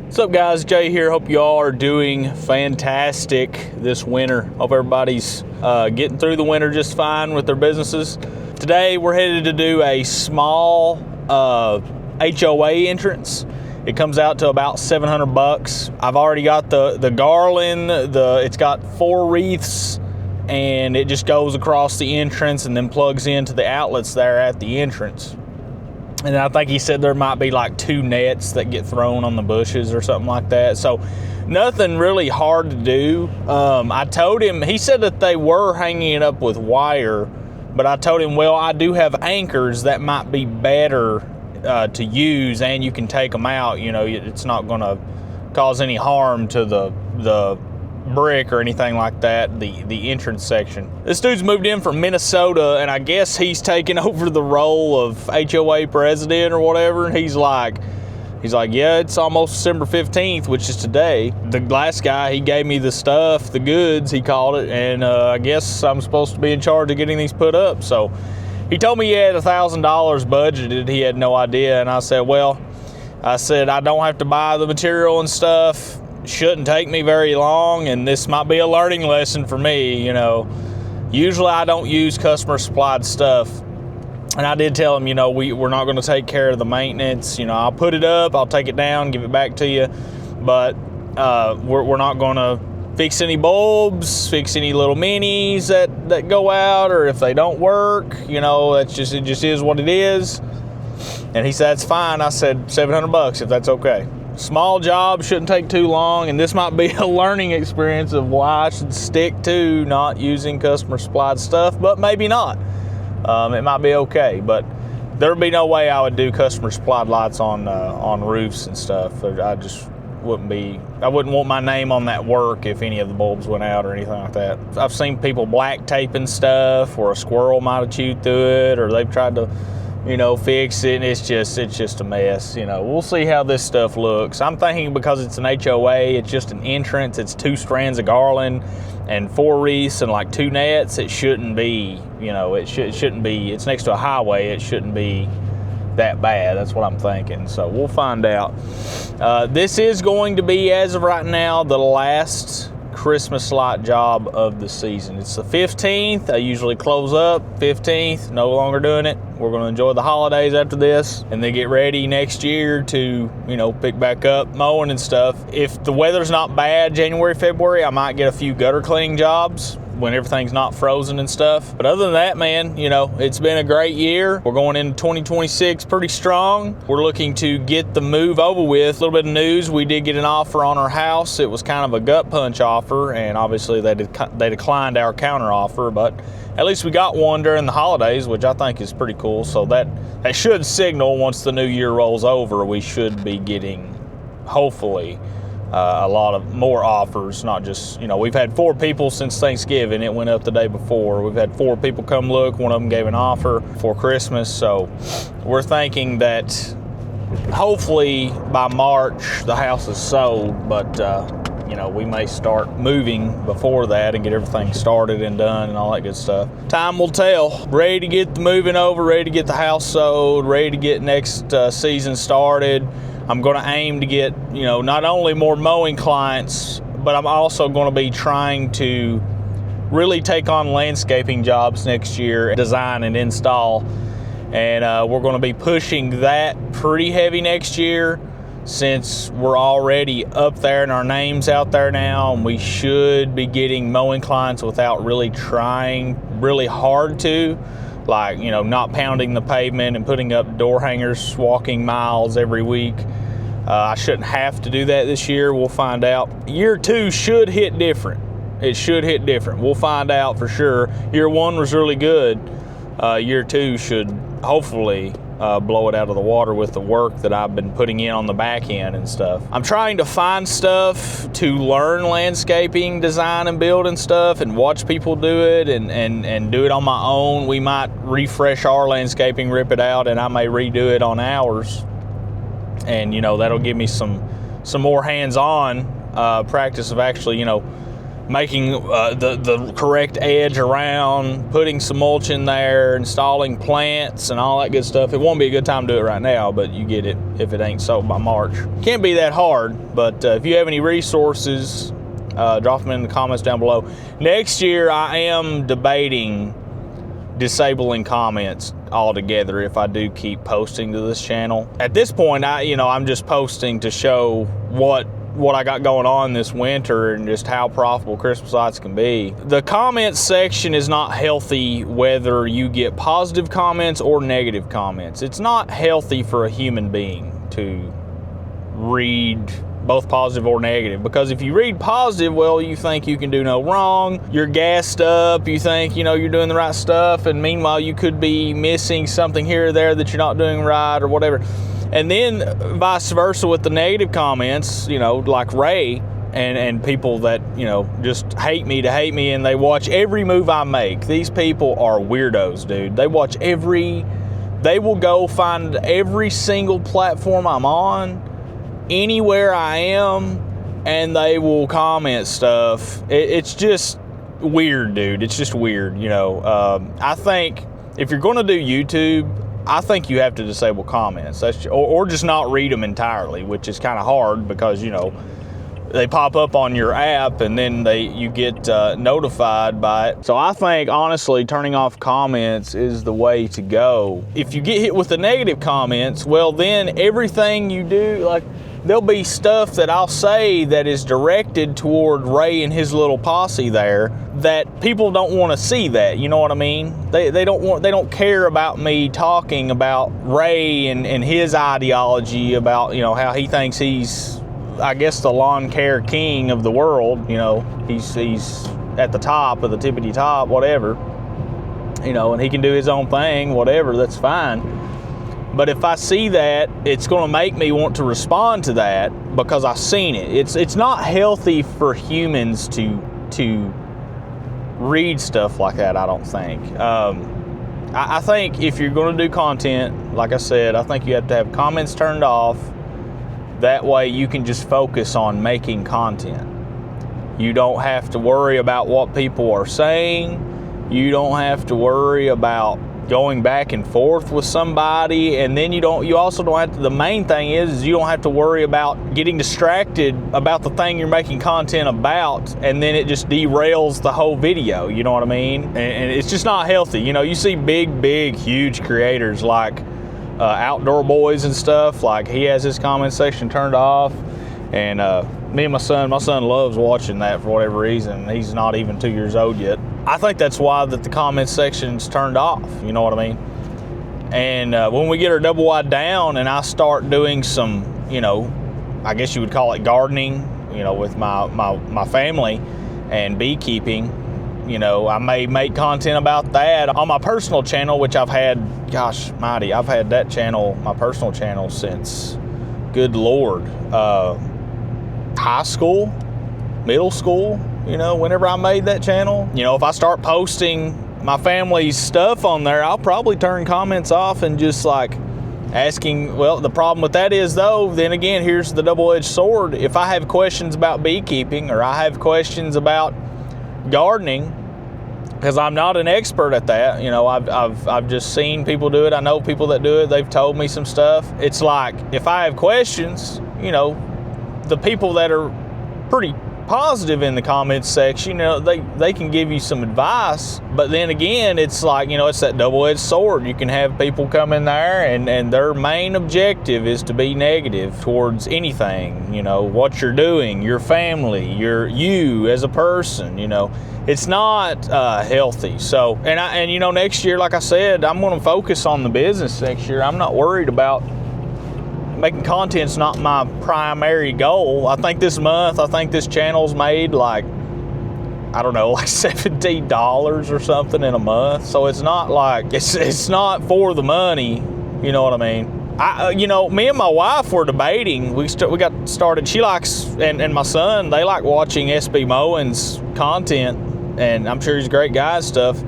What's up, guys? Jay here. Hope you all are doing fantastic this winter. Hope everybody's getting through the winter just fine with their businesses. Today we're headed to do a small HOA entrance. It comes out to about $700. I've already got the garland. It's got 4 wreaths, and it just goes across the entrance and then plugs into the outlets there at the entrance. And I think he said there might be like 2 nets that get thrown on the bushes or something like that. So nothing really hard to do. I told him, he said that they were hanging it up with wire, but I told him, well, I do have anchors that might be better to use, and you can take them out. You know, it's not going to cause any harm to the brick or anything like that, the entrance section. This dude's moved in from Minnesota, and I guess he's taken over the role of HOA president or whatever. And he's like, yeah, it's almost December 15th, which is today. The last guy, he gave me the stuff, the goods, he called it, and I guess I'm supposed to be in charge of getting these put up. So he told me he had $1,000 budgeted. He had no idea, and I said, well, I don't have to buy the material and stuff. Shouldn't take me very long, and this might be a learning lesson for me. You know, usually I don't use customer supplied stuff, and I did tell him, you know, we're not going to take care of the maintenance. You know, I'll put it up, I'll take it down, give it back to you, but we're not going to fix any bulbs, fix any little minis that go out, or if they don't work. You know, it just is what it is. And he said, that's fine. I said, $700 if that's okay. Small job, shouldn't take too long, and this might be a learning experience of why I should stick to not using customer supplied stuff, but maybe not. It might be okay, but there would be no way I would do customer supplied lights on roofs and stuff. I wouldn't want my name on that work if any of the bulbs went out or anything like that. I've seen people black taping stuff, or a squirrel might have chewed through it, or they've tried to, you know, fix it, and it's just a mess. You know, we'll see how this stuff looks. I'm thinking because it's an HOA, it's just an entrance, it's 2 strands of garland and 4 wreaths and like 2 nets. It shouldn't be, you know, it shouldn't be, it's next to a highway, it shouldn't be that bad. That's what I'm thinking. So we'll find out. This is going to be, as of right now, the last Christmas light job of the season. It's the 15th. I usually close up 15th. No longer doing it. We're going to enjoy the holidays after this, and then get ready next year to, you know, pick back up mowing and stuff. If the weather's not bad, January, February, I might get a few gutter cleaning jobs when everything's not frozen and stuff. But other than that, man, you know, it's been a great year. We're going into 2026 pretty strong. We're looking to get the move over with. A little bit of news, we did get an offer on our house. It was kind of a gut punch offer, and obviously they declined our counter offer, but at least we got one during the holidays, which I think is pretty cool. So that should signal once the new year rolls over, we should be getting, hopefully, a lot of more offers. Not just, you know, we've had 4 people since Thanksgiving. It went up the day before. We've had 4 people come look. One of them gave an offer for Christmas. So we're thinking that hopefully by March the house is sold, but you know, we may start moving before that and get everything started and done and all that good stuff. Time will tell. Ready to get the moving over, ready to get the house sold, ready to get next season started. I'm going to aim to get, you know, not only more mowing clients, but I'm also going to be trying to really take on landscaping jobs next year, design and install. And we're going to be pushing that pretty heavy next year, since we're already up there and our name's out there now, and we should be getting mowing clients without really trying really hard to. Like, you know, not pounding the pavement and putting up door hangers, walking miles every week. I shouldn't have to do that this year. We'll find out. Year 2 should hit different. It should hit different. We'll find out for sure. Year 1 was really good. Year 2 should hopefully blow it out of the water with the work that I've been putting in on the back end and stuff. I'm trying to find stuff to learn landscaping, design and build and stuff, and watch people do it and do it on my own. We might refresh our landscaping, rip it out, and I may redo it on ours. And, you know, that'll give me some more hands-on practice of actually, you know, making the correct edge around, putting some mulch in there, installing plants and all that good stuff. It won't be a good time to do it right now, but you get it if it ain't sold by March. Can't be that hard, but if you have any resources, drop them in the comments down below. Next year, I am debating disabling comments altogether if I do keep posting to this channel. At this point, I'm just posting to show what I got going on this winter and just how profitable Christmas lights can be. The comments section is not healthy whether you get positive comments or negative comments. It's not healthy for a human being to read both positive or negative, because if you read positive, well, you think you can do no wrong, you're gassed up, you think you're doing the right stuff, and meanwhile you could be missing something here or there that you're not doing right or whatever. And then vice versa with the negative comments, like Ray and people that just hate me and they watch every move I make. These people are weirdos, dude. They will go find every single platform I'm on, anywhere I am, and they will comment stuff. It's just weird, dude. It's just weird. I think if you're going to do YouTube, I think you have to disable comments. Or just not read them entirely, which is kind of hard because they pop up on your app and then you get notified by it. So I think honestly turning off comments is the way to go. If you get hit with the negative comments, well then everything you do, like there'll be stuff that I'll say that is directed toward Ray and his little posse there that people don't want to see that, you know what I mean? They don't care about me talking about Ray and his ideology about, how he thinks he's, I guess, the lawn care king of the world. He's at the top of the tippity top, whatever, and he can do his own thing, whatever, that's fine. But if I see that, it's going to make me want to respond to that because I've seen it. It's not healthy for humans to read stuff like that, I don't think. I think if you're going to do content, like I said, I think you have to have comments turned off. That way you can just focus on making content. You don't have to worry about what people are saying. You don't have to worry about going back and forth with somebody, and then you also don't have to, the main thing is you don't have to worry about getting distracted about the thing you're making content about, and then it just derails the whole video, you know what I mean? And it's just not healthy. You see big, huge creators like Outdoor Boys and stuff, like he has his comment section turned off, and me and my son loves watching that for whatever reason. He's not even 2 years old yet. I think that's why that the comment section's turned off, you know what I mean? And when we get our double wide down and I start doing some, I guess you would call it gardening, with my family and beekeeping, I may make content about that on my personal channel, which I've had, gosh mighty, I've had that channel, my personal channel, since, good Lord, high school, middle school, whenever I made that channel. If I start posting my family's stuff on there, I'll probably turn comments off and just like asking, well, the problem with that is though, then again, here's the double-edged sword. If I have questions about beekeeping or I have questions about gardening, because I'm not an expert at that, I've just seen people do it. I know people that do it. They've told me some stuff. It's like, if I have questions, the people that are pretty positive in the comments section, they can give you some advice, but then again, it's like, it's that double-edged sword. You can have people come in there and their main objective is to be negative towards anything, what you're doing, your family, you as a person, it's not healthy. So, and next year, like I said, I'm going to focus on the business next year. I'm not worried about making content's not my primary goal. I think this channel's made like, I don't know, like $70 or something in a month. So it's not like, it's not for the money, you know what I mean? Me and my wife were debating. We got started. She likes, and my son, they like watching SB Moen's content, and I'm sure he's a great guy and stuff.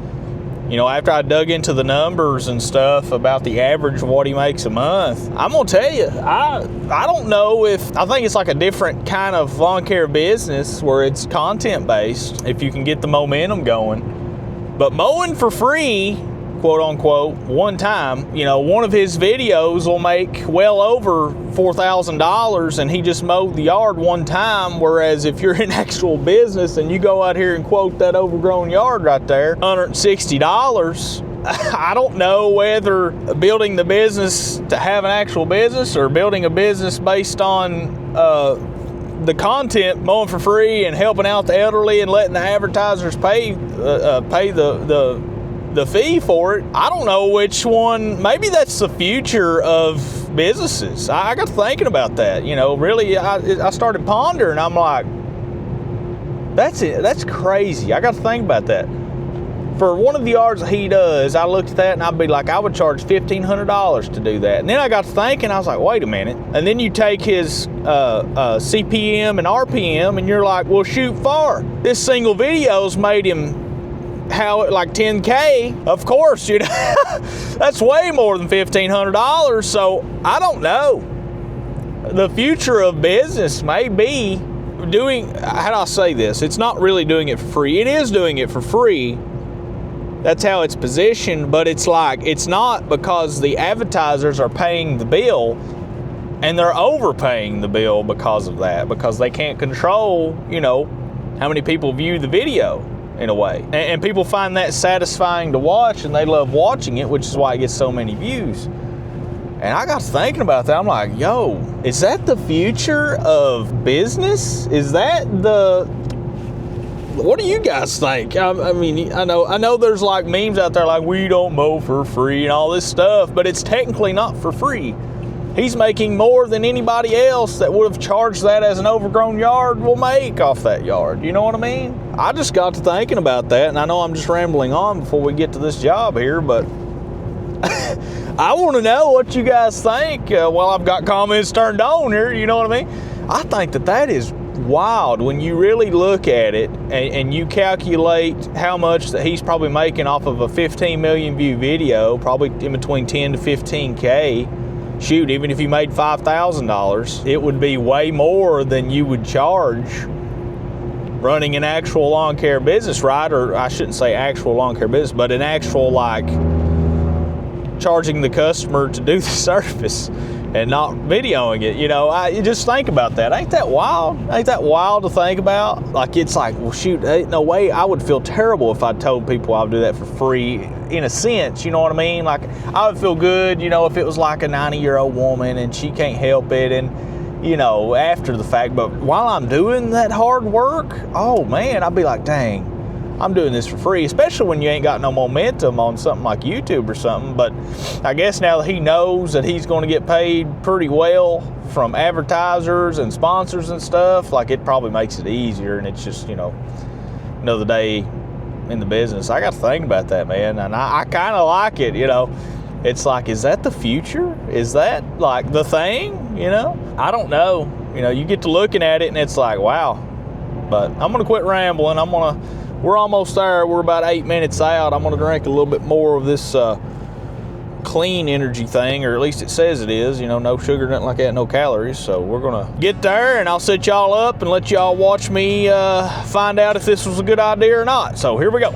You know, after I dug into the numbers and stuff about the average of what he makes a month, I'm gonna tell you, I don't know if, I think it's like a different kind of lawn care business where it's content based, if you can get the momentum going. But mowing for free, quote unquote, one time, you know, one of his videos will make well over $4,000 and he just mowed the yard one time. Whereas if you're in actual business and you go out here and quote that overgrown yard right there, $160, I don't know whether building the business to have an actual business or building a business based on the content, mowing for free and helping out the elderly and letting the advertisers pay the fee for it. I don't know which one. Maybe that's the future of businesses. I got thinking about that. You know, really, I started pondering. I'm like, that's it. That's crazy. I got to think about that. For one of the yards that he does, I looked at that and I'd be like, I would charge $1,500 to do that. And then I got to thinking, I was like, wait a minute. And then you take his CPM and RPM and you're like, well, shoot far. This single video's made him like 10K, of course, you know, that's way more than $1,500. So I don't know. The future of business may be doing, how do I say this? It's not really doing it for free. It is doing it for free. That's how it's positioned, but it's like, it's not because the advertisers are paying the bill and they're overpaying the bill because of that, because they can't control, you know, how many people view the video. In a way, and people find that satisfying to watch, and they love watching it, which is why it gets so many views. And I got thinking about that. I'm like, yo, is that the future of business? Is that the, what do you guys think? I mean, I know there's like memes out there like, we don't mow for free and all this stuff, but it's technically not for free. He's making more than anybody else that would have charged that as an overgrown yard will make off that yard. You know what I mean? I just got to thinking about that, and I know I'm just rambling on before we get to this job here, but I want to know what you guys think while I've got comments turned on here. You know what I mean? I think that is wild when you really look at it and you calculate how much that he's probably making off of a 15 million view video, probably in between 10 to 15K. Shoot, even if you made $5,000, it would be way more than you would charge running an actual lawn care business, right? Or I shouldn't say actual lawn care business, but an actual, like, charging the customer to do the service and not videoing it. You know, you just think about that. Ain't that wild? Ain't that wild to think about? Like, it's like, well, shoot, ain't no way. I would feel terrible if I told people I would do that for free, in a sense, you know what I mean? Like, I would feel good, you know, if it was like a 90-year-old woman and she can't help it, and, you know, after the fact. But while I'm doing that hard work, oh man, I'd be like, dang, I'm doing this for free, especially when you ain't got no momentum on something like YouTube or something. But I guess now that he knows that he's going to get paid pretty well from advertisers and sponsors and stuff, like, it probably makes it easier, and it's just, you know, another day in the business. I got to think about that, man, and I kind of like it, you know. It's like, is that the future? Is that like the thing, you know? I don't know. You know, you get to looking at it and it's like, wow. But I'm gonna quit rambling. We're almost there. We're about 8 minutes out. I'm gonna drink a little bit more of this clean energy thing, or at least it says it is, you know, no sugar, nothing like that, no calories. So we're gonna get there, and I'll set y'all up and let y'all watch me find out if this was a good idea or not. So here we go.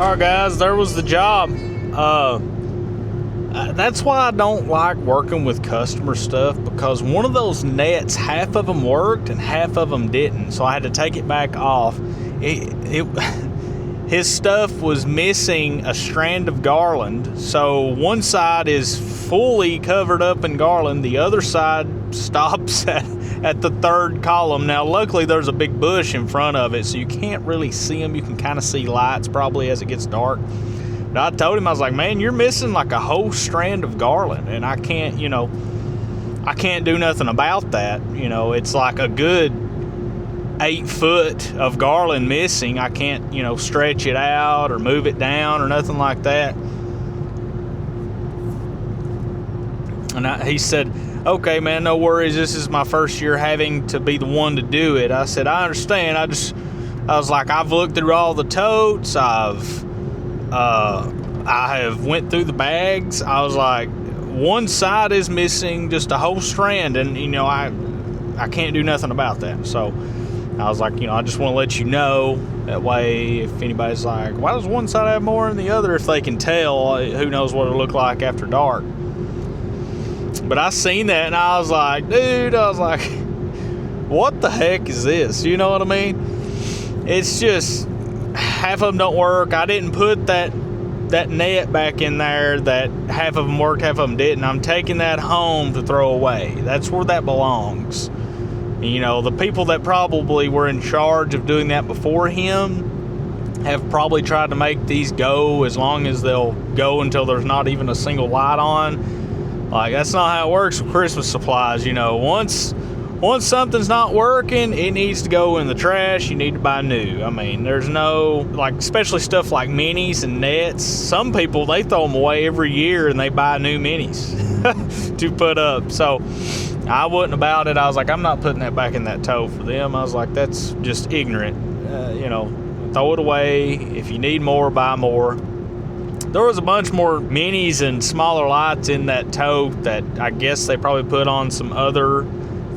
All right, guys, there was the job. That's why I don't like working with customer stuff, because one of those nets, half of them worked and half of them didn't. So I had to take it back off. His stuff was missing a strand of garland. So one side is fully covered up in garland. The other side stops at the third column. Now, luckily, there's a big bush in front of it, so you can't really see them. You can kind of see lights probably as it gets dark. But I told him, I was like, man, you're missing like a whole strand of garland, and I can't do nothing about that. It's like a good 8 foot of garland missing. I can't, stretch it out or move it down or nothing like that. And he said, okay, man, no worries. This is my first year having to be the one to do it. I said, I understand. I was like, I've looked through all the totes. I have went through the bags. I was like, one side is missing just a whole strand, and I can't do nothing about that. So I was like, I just want to let you know. That way, if anybody's like, why does one side have more than the other? If they can tell, who knows what it'll look like after dark. But I seen that, and I was like, dude, what the heck is this? You know what I mean? It's just, half of them don't work. I didn't put that net back in there that half of them worked, half of them didn't. I'm taking that home to throw away. That's where that belongs. The people that probably were in charge of doing that before him have probably tried to make these go as long as they'll go until there's not even a single light on. Like, that's not how it works with Christmas supplies. Once something's not working, it needs to go in the trash. You need to buy new. I mean, there's no, especially stuff like minis and nets. Some people, they throw them away every year and they buy new minis to put up. So I wasn't about it. I was like, I'm not putting that back in that tote for them. I was like, that's just ignorant. Throw it away. If you need more, buy more. There was a bunch more minis and smaller lights in that tote that I guess they probably put on some other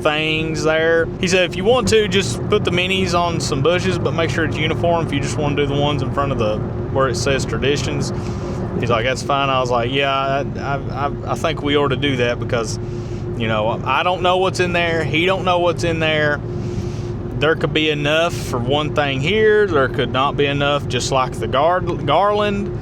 things there. He said, if you want to, just put the minis on some bushes, but make sure it's uniform. If you just want to do the ones in front of where it says traditions, he's like, that's fine. I was like, yeah, I think we ought to do that, because I don't know what's in there. He don't know what's in there. There could be enough for one thing here. There could not be enough, just like the garland.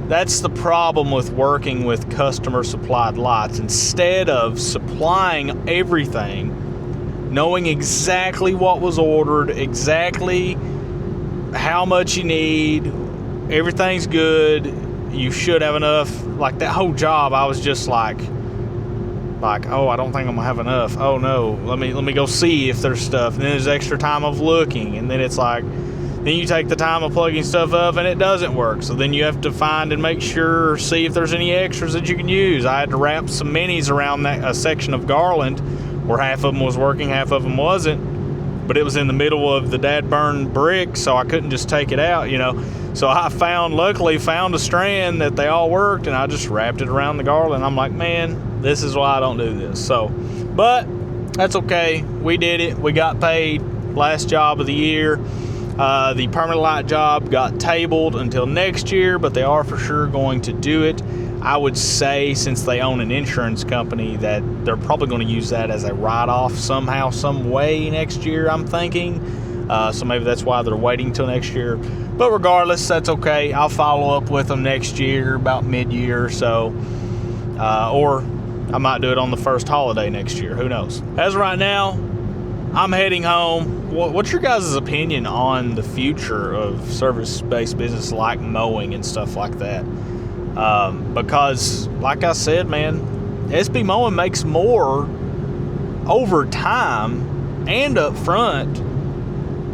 That's the problem with working with customer supplied lots. Instead of supplying everything, knowing exactly what was ordered, exactly how much you need, everything's good, you should have enough. Like that whole job, I was just like, oh, I don't think I'm gonna have enough. Oh no, let me go see if there's stuff. And then there's extra time of looking, and then it's like, then you take the time of plugging stuff up and it doesn't work. So then you have to find and make sure, see if there's any extras that you can use. I had to wrap some minis around a section of garland where half of them was working, half of them wasn't. But it was in the middle of the dad-burned brick, so I couldn't just take it out, So I luckily found a strand that they all worked, and I just wrapped it around the garland. I'm like, man, this is why I don't do this. So, but that's okay. We did it. We got paid. Last job of the year. The permanent light job got tabled until next year, but they are for sure going to do it. I would say, since they own an insurance company, that they're probably going to use that as a write-off somehow, some way next year, I'm thinking. So maybe that's why they're waiting till next year. But regardless, that's okay. I'll follow up with them next year, about mid-year or so. Or I might do it on the first holiday next year. Who knows? As of right now, I'm heading home. What's your guys' opinion on the future of service-based business like mowing and stuff like that? Because, like I said, man, SB Mowing makes more over time and up front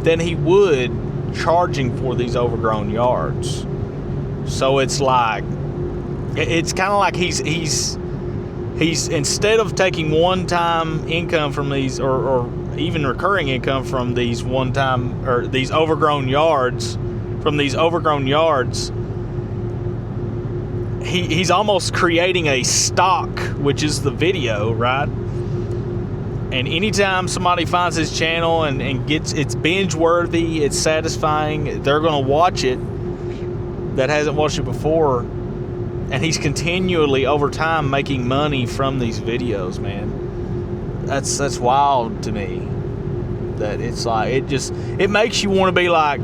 than he would charging for these overgrown yards. So it's like, it's kind of like he's instead of taking one-time income from these, or even recurring income from these one-time, or these overgrown yards, he's almost creating a stock, which is the video, right? And anytime somebody finds his channel and gets, it's binge worthy, it's satisfying, they're gonna watch it that hasn't watched it before. And he's continually over time making money from these videos, man. That's wild to me. That it's like, it makes you want to be like,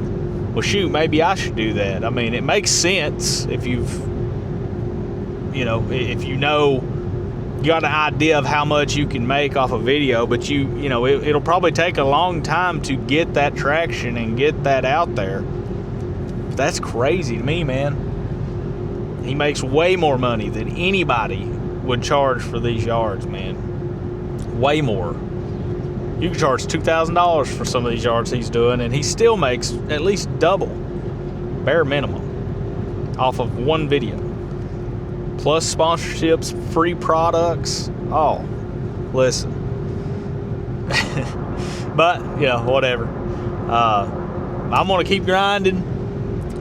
well, shoot, maybe I should do that. I mean, it makes sense if you got an idea of how much you can make off a video, but it'll probably take a long time to get that traction and get that out there. That's crazy to me, man. He makes way more money than anybody would charge for these yards, man. Way more. You can charge $2,000 for some of these yards he's doing, and he still makes at least double, bare minimum, off of one video. Plus sponsorships, free products. Oh, listen. But, whatever. I'm going to keep grinding.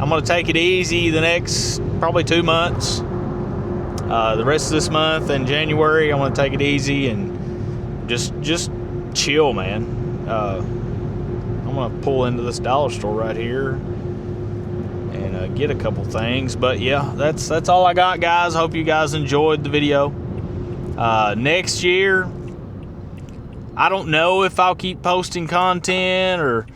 I'm going to take it easy the next probably 2 months. The rest of this month and January, I'm going to take it easy and just chill, man. I'm gonna pull into this dollar store right here and get a couple things. But yeah, that's all I got, guys. Hope you guys enjoyed the video. Next year, I don't know if I'll keep posting content or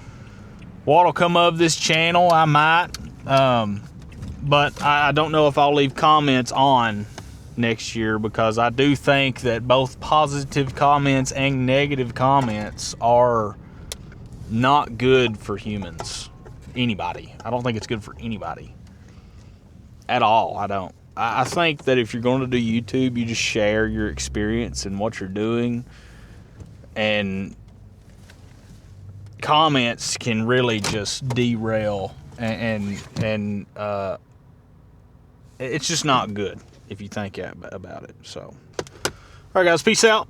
what'll come of this channel. I might, but I don't know if I'll leave comments on next year, because I do think that both positive comments and negative comments are not good for humans. Anybody. I don't think it's good for anybody at all. I don't. I think that if you're going to do YouTube, you just share your experience and what you're doing, and comments can really just derail and it's just not good if you think about it. So, all right, guys, peace out.